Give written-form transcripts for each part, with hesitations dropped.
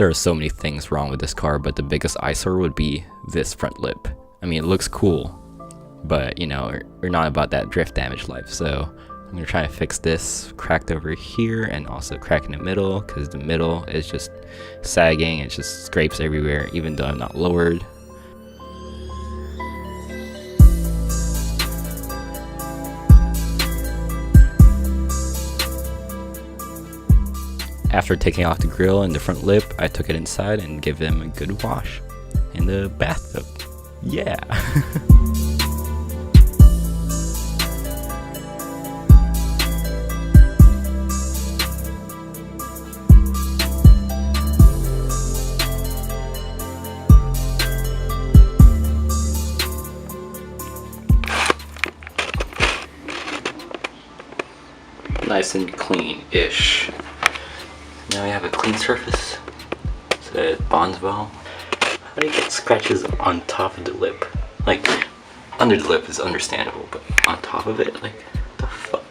There are so many things wrong with this car, but the biggest eyesore would be this front lip. I mean, it looks cool, but you know, we're not about that drift damage life, so I'm gonna try to fix this cracked over here and also crack in the middle, because the middle is just sagging. It just scrapes everywhere even though I'm not lowered. After taking off the grill and the front lip, I took it inside and gave them a good wash in the bathtub. Yeah! Nice and clean-ish. Now we have a clean surface, so that it bonds well. How do you get scratches on top of the lip? Like, under the lip is understandable, but on top of it, like, what the fuck?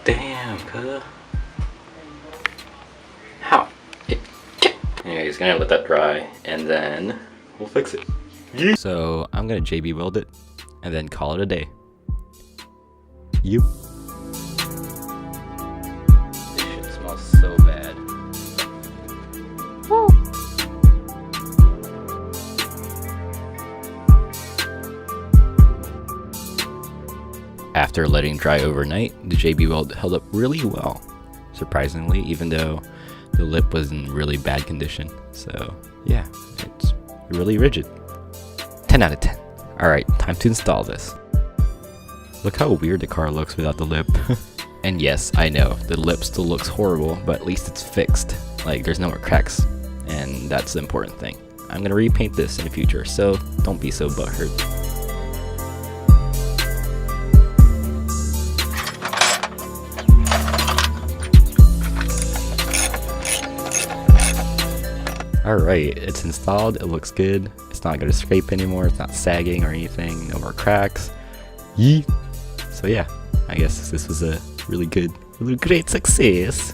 Damn, cuz. How? Anyways, gonna let that dry, and then we'll fix it. So, I'm gonna JB weld it, and then call it a day. You. So bad. Woo. After letting dry overnight, the JB weld held up really well, surprisingly, even though the lip was in really bad condition. So yeah, it's really rigid. 10 out of 10. Alright, time to install this. Look how weird the car looks without the lip. And yes, I know, the lip still looks horrible, but at least it's fixed. Like, there's no more cracks, and that's the important thing. I'm gonna repaint this in the future, so don't be so butthurt. Alright, it's installed, it looks good. It's not gonna scrape anymore, it's not sagging or anything, no more cracks. Yee! So yeah, I guess this was a really great success.